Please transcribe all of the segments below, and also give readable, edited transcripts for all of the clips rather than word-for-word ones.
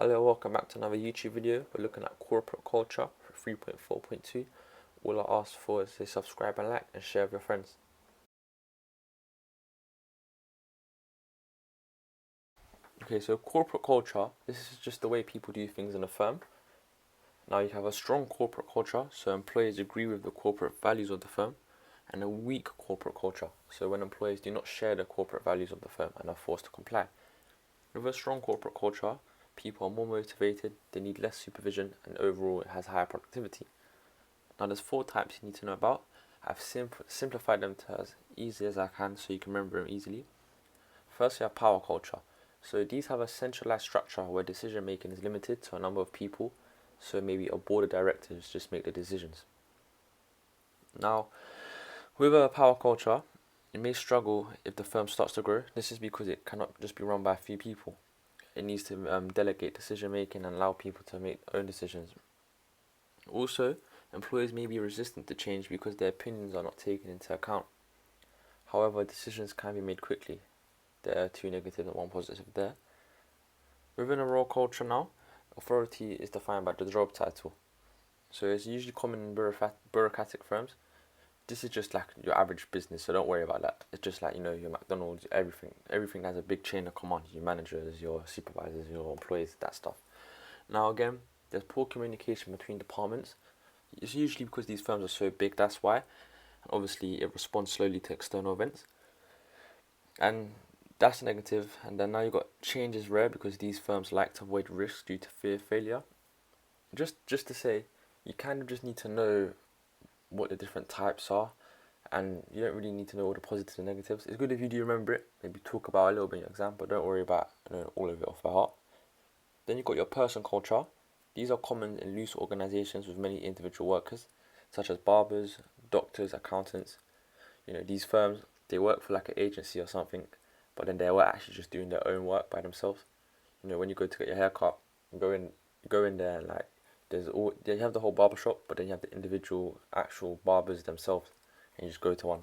Hello, welcome back to another YouTube video. We're looking at corporate culture for 3.4.2. All I ask for is a subscribe and like and share with your friends. Okay, so corporate culture, this is just the way people do things in a firm. Now you have a strong corporate culture, so employees agree with the corporate values of the firm, and a weak corporate culture, so when employees do not share the corporate values of the firm and are forced to comply. With a strong corporate culture, people are more motivated, they need less supervision, and overall it has higher productivity. Now there's 4 types you need to know about. I've simplified them to as easy as I can so you can remember them easily. First, you have power culture. So these have a centralized structure where decision making is limited to a number of people, so maybe a board of directors just make the decisions. Now, with a power culture, it may struggle if the firm starts to grow. This is because it cannot just be run by a few people. It needs to delegate decision making and allow people to make their own decisions. Also, employees may be resistant to change because their opinions are not taken into account. However, decisions can be made quickly. There are 2 negative and 1 positive there. Within a role culture now, authority is defined by the job title. So it's usually common in bureaucratic firms. This is just like your average business, so don't worry about that. It's just like, your McDonald's, everything has a big chain of command. Your managers, your supervisors, your employees, that stuff. Now again, there's poor communication between departments. It's usually because these firms are so big, that's why. Obviously, it responds slowly to external events. And that's negative. And then now you've got change is rare because these firms like to avoid risk due to fear of failure. Just to say, you kind of just need to know what the different types are, and you don't really need to know all the positives and negatives. It's good if you do remember it, maybe talk about it a little bit in your exam, but don't worry about all of it off by heart. Then you've got your person culture. These are common in loose organizations with many individual workers, such as barbers, doctors, accountants. These firms, they work for like an agency or something, but then they're actually just doing their own work by themselves. When you go to get your haircut, you go in there and like you have the whole barber shop, but then you have the individual actual barbers themselves, and you just go to one.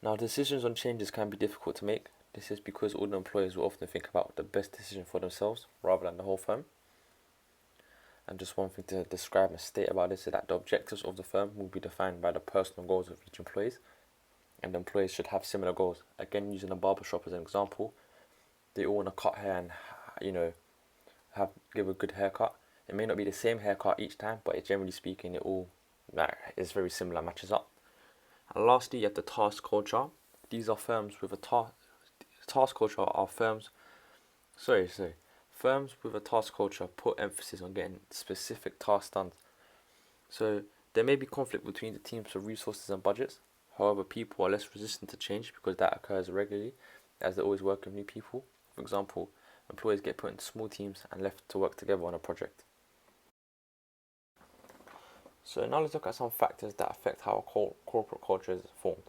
Now, decisions on changes can be difficult to make. This is because all the employees will often think about the best decision for themselves rather than the whole firm. And just one thing to describe and state about this is that the objectives of the firm will be defined by the personal goals of each employee, and the employees should have similar goals. Again, using a barber shop as an example, they all want to cut hair and give a good haircut. It may not be the same haircut each time, but generally speaking, it all is very similar, matches up. And lastly, you have the task culture. These are firms with a task culture are firms. Firms with a task culture put emphasis on getting specific tasks done. So there may be conflict between the teams for resources and budgets. However, people are less resistant to change because that occurs regularly, as they always work with new people. For example, employees get put into small teams and left to work together on a project. So now let's look at some factors that affect how a corporate culture is formed.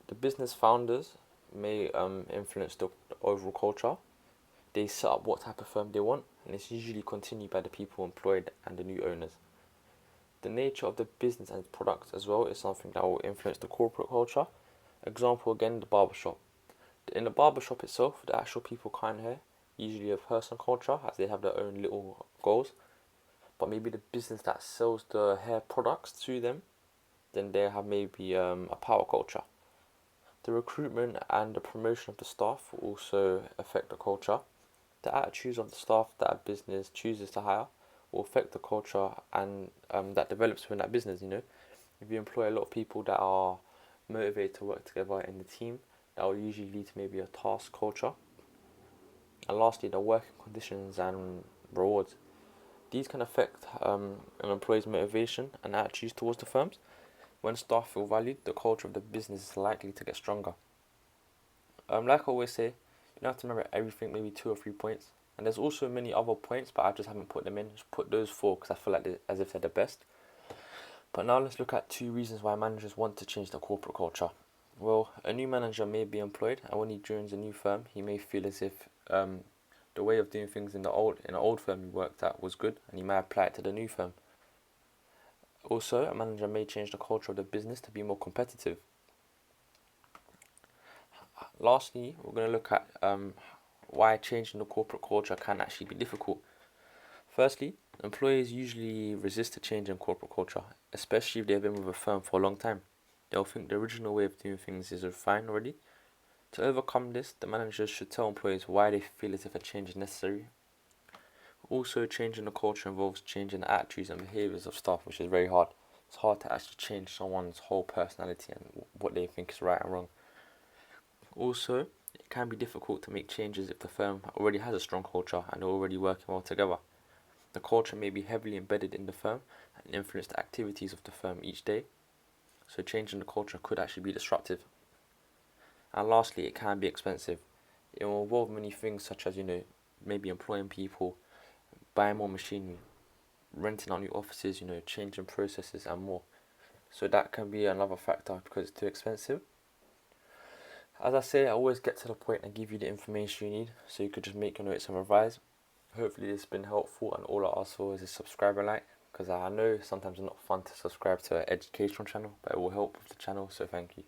The business founders may influence the overall culture. They set up what type of firm they want, and it's usually continued by the people employed and the new owners. The nature of the business and products as well is something that will influence the corporate culture. Example again, the barbershop. In the barbershop itself, the actual people cutting hair usually a person culture as they have their own little goals. But maybe the business that sells the hair products to them, then they have maybe a power culture. The recruitment and the promotion of the staff will also affect the culture. The attitudes of the staff that a business chooses to hire will affect the culture and that develops within that business. If you employ a lot of people that are motivated to work together in the team, that will usually lead to maybe a task culture. And lastly, the working conditions and rewards. These can affect an employee's motivation and attitudes towards the firms. When staff feel valued, the culture of the business is likely to get stronger. Like I always say, you don't have to remember everything, maybe 2 or 3 points. And there's also many other points, but I just haven't put them in. Just put those 4 because I feel like as if they're the best. But now let's look at 2 reasons why managers want to change the corporate culture. Well, a new manager may be employed, and when he joins a new firm, he may feel as if the way of doing things in an old firm he worked at was good, and he may apply it to the new firm. Also, a manager may change the culture of the business to be more competitive. Lastly, we're going to look at why changing the corporate culture can actually be difficult. Firstly, employees usually resist a change in corporate culture, especially if they've been with a firm for a long time. They'll think the original way of doing things is fine already. To overcome this, the managers should tell employees why they feel as if a change is necessary. Also, changing the culture involves changing the attitudes and behaviours of staff, which is very hard. It's hard to actually change someone's whole personality and what they think is right and wrong. Also, it can be difficult to make changes if the firm already has a strong culture and they're already working well together. The culture may be heavily embedded in the firm and influence the activities of the firm each day, so changing the culture could actually be disruptive. And lastly, it can be expensive. It will involve many things such as, maybe employing people, buying more machinery, renting out new offices, changing processes and more. So that can be another factor because it's too expensive. As I say, I always get to the point and give you the information you need so you could just make your notes and revise. Hopefully this has been helpful, and all I ask for is a subscribe and like, because I know sometimes it's not fun to subscribe to an educational channel, but it will help with the channel, so thank you.